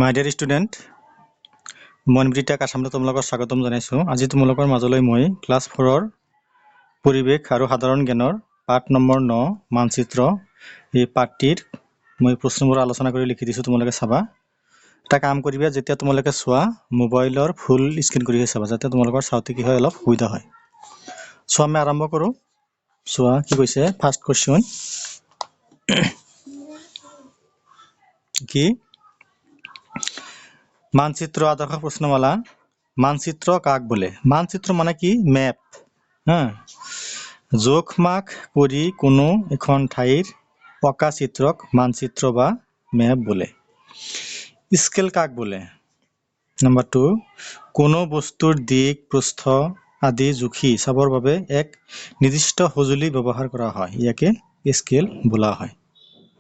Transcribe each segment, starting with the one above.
মাই dear student, মনবিৰিতা আছামলৈ তোমালোকক স্বাগতম জনাইছোঁ। আজি তোমালোকৰ মাজলৈ মই ক্লাছ 4ৰ পৰিৱেশ আৰু সাধাৰণ জ্ঞানৰ পাঠ নম্বৰ 9 মানচিত্ৰ এই পাঠটিৰ মই প্ৰশ্নবোৰ আলোচনা কৰি লিখি দিছোঁ। তোমালোকে চাবা। এটা কাম কৰিবা, যেতিয়া তোমালোকে চোৱা মোবাইলৰ ফুল স্ক্ৰীন কৰি চাবা, যাতে তোমালোকৰ চাওঁতে কি হয় অলপ সুবিধা হয়। চোৱা, আমি আৰম্ভ কৰোঁ। চোৱা কি কৈছে। ফাৰ্ষ্ট কুৱেশ্যন কি? মানচিত্ৰ আদৰ্শ প্ৰশ্নমালা। মানচিত্ৰ কাক বোলে? মানচিত্ৰ মানে কি? মেপ। জোখ মাখ কৰি কোনো এখন ঠাইৰ পকা চিত্ৰক মানচিত্ৰ বা মেপ বোলে। স্কেল কাক বোলে? নম্বৰ 2, কোনো বস্তুৰ দিক প্ৰস্থ আদি জুখি চাবৰ বাবে এক নিৰ্দিষ্ট সঁজুলি ব্যৱহাৰ কৰা হয়, ইয়াকে স্কেল বোলা হয়।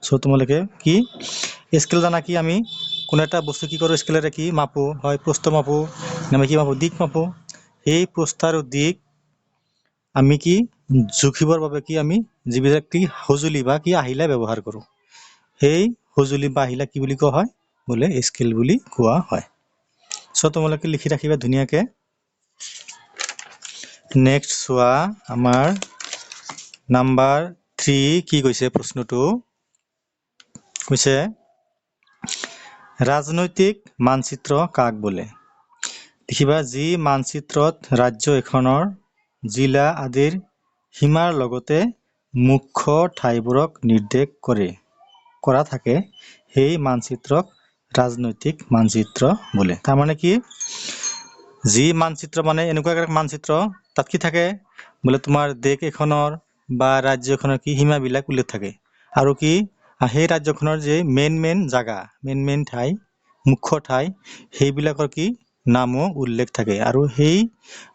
চ' তোমালোকে কি স্কেল জানা? কি আমি কোনো এটা বস্তু কি কৰোঁ? স্কেলেৰে কি মাপো? হয় প্ৰস্থ মাপো, আমি কি মাপো? দিক মাপো। সেই প্ৰস্থ আৰু দিক আমি কি জুখিবৰ বাবে কি আমি যিবিলাক কি সঁজুলি বা কি আহিলা ব্যৱহাৰ কৰোঁ, সেই সঁজুলি বা আহিলা কি বুলি কোৱা হয়? বোলে স্কেল বুলি কোৱা হয়। চ' তোমালোকে লিখি ৰাখিবা ধুনীয়াকে। নেক্সট চোৱা, আমাৰ নাম্বাৰ 3 কি কৈছে? প্ৰশ্নটো কৈছে ৰাজনৈতিক মানচিত্ৰ কাক বোলে? দেখিবা, যি মানচিত্ৰত ৰাজ্য এখনৰ জিলা আদিৰ সীমাৰ লগতে মুখ্য ঠাইবোৰক নিৰ্দেশ কৰা থাকে, সেই মানচিত্ৰক ৰাজনৈতিক মানচিত্ৰ বোলে। তাৰমানে কি? যি মানচিত্ৰ মানে এনেকুৱা এক মানচিত্ৰ, তাত কি থাকে বোলে তোমাৰ দেশ এখনৰ বা ৰাজ্য এখনৰ কি সীমাবিলাক উল্লেখ থাকে, আৰু কি সেই ৰাজ্যখনৰ যে মেইন জাগা, মেইন ঠাই, মুখ্য ঠাই, সেইবিলাকৰ কি নামো উল্লেখ থাকে, আৰু সেই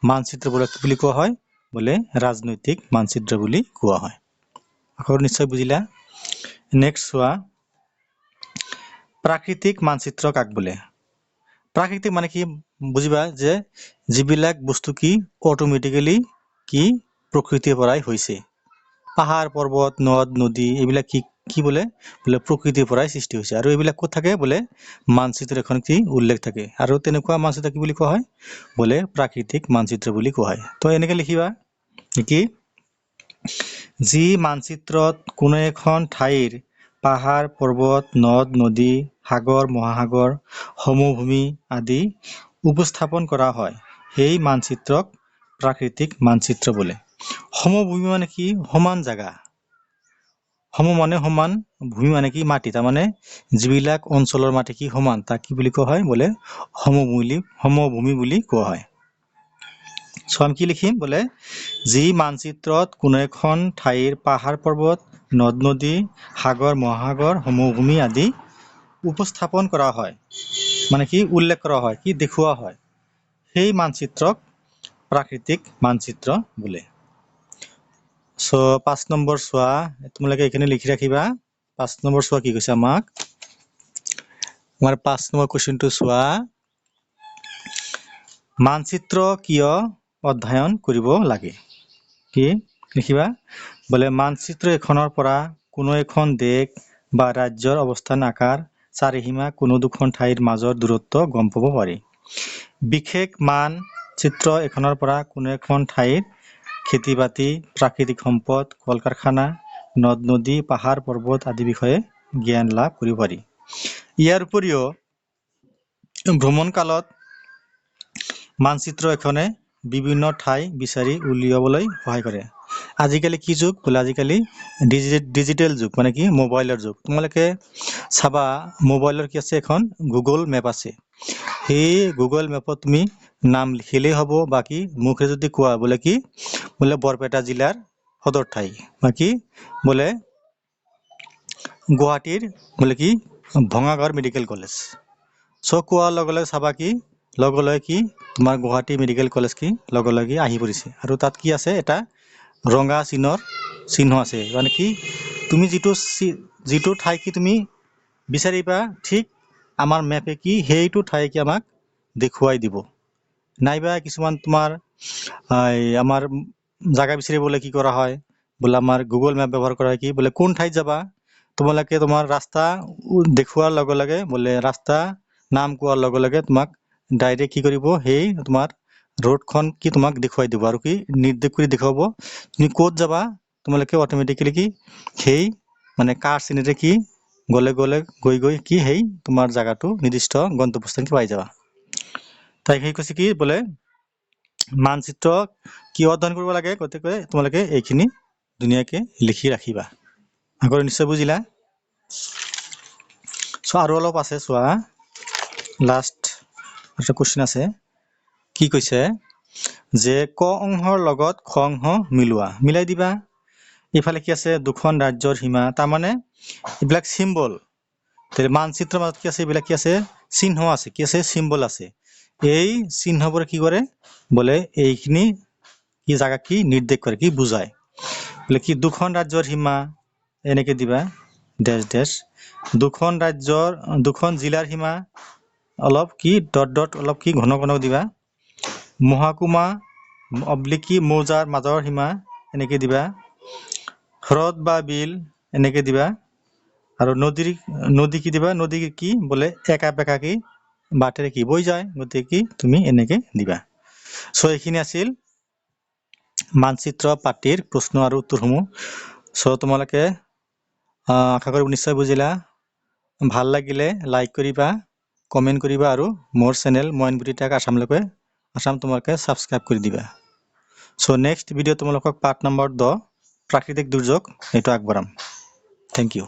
মানচিত্ৰবোৰক কি বুলি কোৱা হয়? বোলে ৰাজনৈতিক মানচিত্ৰ বুলি কোৱা হয়। আকৌ নিশ্চয় বুজিলা। নেক্সট চোৱা, প্ৰাকৃতিক মানচিত্ৰ কাক বোলে? প্ৰাকৃতিক মানে কি বুজিবা, যে যিবিলাক বস্তু কি অট'মেটিকেলি কি প্ৰকৃতিৰ পৰাই হৈছে। পাহাৰ পৰ্বত নদ নদী এইবিলাক কি বোলে? বোলে প্ৰকৃতিৰ পৰাই সৃষ্টি হৈছে, আৰু এইবিলাক ক'ত থাকে? বোলে মানচিত্ৰ এখন কি উল্লেখ থাকে, আৰু তেনেকুৱা মানচিত্ৰ কি বুলি কোৱা হয়? বোলে প্ৰাকৃতিক মানচিত্ৰ বুলি কোৱা হয়। তো এনেকে লিখিবা কি, যি মানচিত্ৰত কোনো এখন ঠাইৰ পাহাৰ পৰ্বত নদ নদী সাগৰ মহাসাগৰ সমভূমি আদি উপস্থাপন কৰা হয়, সেই মানচিত্ৰক প্ৰাকৃতিক মানচিত্ৰ বোলে। সমভূমি মানে কি? সমান জাগা। সম মানে সমান, ভূমি মানে কি মাটি। তাৰমানে যিবিলাক অঞ্চলৰ মাটি কি সমান, তাক কি বুলি কোৱা হয়? বোলে সমভূমি বুলি কোৱা হয়। চ' আমি কি লিখিম? বোলে যি মানচিত্ৰত কোনো এখন ঠাইৰ পাহাৰ পৰ্বত নদ নদী সাগৰ মহাসাগৰ সমভূমি আদি উপস্থাপন কৰা হয়, মানে কি উল্লেখ কৰা হয়, কি দেখুওৱা হয়, সেই মানচিত্ৰক প্ৰাকৃতিক মানচিত্ৰ বোলে। চ' 5 নম্বৰ চোৱা, তোমালোকে এইখিনি লিখি ৰাখিবা। 5 নম্বৰ চোৱা কি কৈছে আমাক। আমাৰ 5 নম্বৰ কুৱেশ্যনটো চোৱা, মানচিত্ৰ কিয় অধ্যয়ন কৰিব লাগে? কি লিখিবা? বোলে মানচিত্ৰ এখনৰ পৰা কোনো এখন দেশ বা ৰাজ্যৰ অৱস্থান আকাৰ চাৰিসীমা কোনো দুখন ঠাইৰ মাজৰ দূৰত্ব গম পাব পাৰি। বিশেষ মানচিত্ৰ এখনৰ পৰা কোনো এখন ঠাইৰ খেতি বাতি প্ৰাকৃতিক সম্পদ কল কাৰখানা নদ নদী পাহাৰ পৰ্বত আদি বিষয়ে জ্ঞান লাভ কৰিব পাৰি। ইয়াৰ উপৰিও ভ্ৰমণ কালত মানচিত্ৰ এখনে বিভিন্ন ঠাই বিচাৰি উলিয়াবলৈ সহায় কৰে। আজিকালি কি যুগ? বোলে আজিকালি ডিজিটেল যুগ, মানে কি মোবাইলৰ যুগ। তোমালোকে চাবা মোবাইলৰ কি আছে? এখন গুগল মেপ আছে। সেই গুগল মেপত তুমি নাম লিখিলেই হ'ব, বাকী মুখে যদি কোৱা বোলে কি বোলে বৰপেটা জিলাৰ সদৰ ঠাই, বা কি বোলে গুৱাহাটীৰ বোলে কি ভঙাগড় মেডিকেল কলেজ। চ' কোৱাৰ লগে লগে চাবা কি লগে লগে কি তোমাৰ গুৱাহাটী মেডিকেল কলেজ কি লগে লগে আহি পৰিছে, আৰু তাত কি আছে? এটা ৰঙা চিহ্ন আছে, মানে কি তুমি যিটো ঠাই কি তুমি বিচাৰিবা, ঠিক আমাৰ মেপে কি সেইটো ঠাই কি আমাক দেখুৱাই দিব। নাইবা কিছুমান তোমাৰ আমাৰ জাগা বিচাৰিবলৈ কি কৰা হয়? বোলে আমাৰ গুগল মেপ ব্যৱহাৰ কৰা হয়। কি বোলে কোন ঠাইত যাবা, তোমালোকে তোমাৰ ৰাস্তা দেখুৱাৰ লগে লগে বোলে ৰাস্তা নাম কোৱাৰ লগে লগে তোমাক ডাইৰেক্ট কি কৰিব সেই তোমাৰ ৰোডখন কি তোমাক দেখুৱাই দিব আৰু কি নিৰ্দেশ কৰি দেখুৱাব তুমি ক'ত যাবা তোমালোকে অটোমেটিক্যালি কি সেই মানে কাৰ চিনেৰে কি গলে গৈ কি সেই তোমাৰ জায়গাটো নিৰ্দিষ্ট গন্তব্যস্থান পাই যাবা তাই সেই কৈছে কি বোলে মানচিত্ৰ কি অধ্যয়ন কৰিব লাগে গতিকে তোমালোকে এইখিনি ধুনীয়াকে লিখি ৰাখিবা আগৰ নিশ্চয় বুজিলা সো আৰু অলপ আছে চোৱা লাষ্ট এটা কোশ্চেন আছে কি কৈছে যে ক অংশৰ লগত খ অংশ মিলাই দিবা ইফালে কি আছে দুখন ৰাজ্যৰ সীমা তাৰ মানে এইবিলাক সিম্বল মানচিত্ৰৰ মাজত কি আছে এইবিলাক কি আছে চিহ্ন আছে কি আছে সিম্বল আছে এই চিহ্নবোৰে কি কৰে বলে এইখিনি কি জায়গা কি নিৰ্দেশ কৰে কি বুজায় বলে কি দুখন ৰাজ্যৰ সীমা এনেকে দিবা ডেশ ডেশ দুখন ৰাজ্যৰ দুখন জিলাৰ সীমা অলপ কি ডট ডট অলপ কি ঘন দিবা মহাকুমা অবলিক কি মৌজাৰ মাজৰ সীমা এনেকে দিবা হ্ৰদ বা বিল এনেকে দিবা আৰু নদী কি দিবা নদী কি বলে একা বেকা কি বাটেৰে কি বৈ যায় গতিকে কি তুমি এনেকে দিবা সো এইখিনি আছিল মানচিত্ৰ পাতিৰ প্ৰশ্ন আৰু উত্তৰসমূহ সো তোমালোকে আশা কৰো নিশ্চয় বুজিলা ভাল লাগিলে লাইক কৰিবা কমেন্ট কৰিবা আৰু মোৰ চেনেল ময়নবুটি টেক আসাম তোমালোকে সাবস্ক্ৰাইব কৰি দিবা সো নেক্সট ভিডিও তোমালোকক পাৰ্ট নম্বৰ 10 প্ৰাকৃতিক দুৰ্যোগ এইটো আগবঢ়াম থ্যাংক ইউ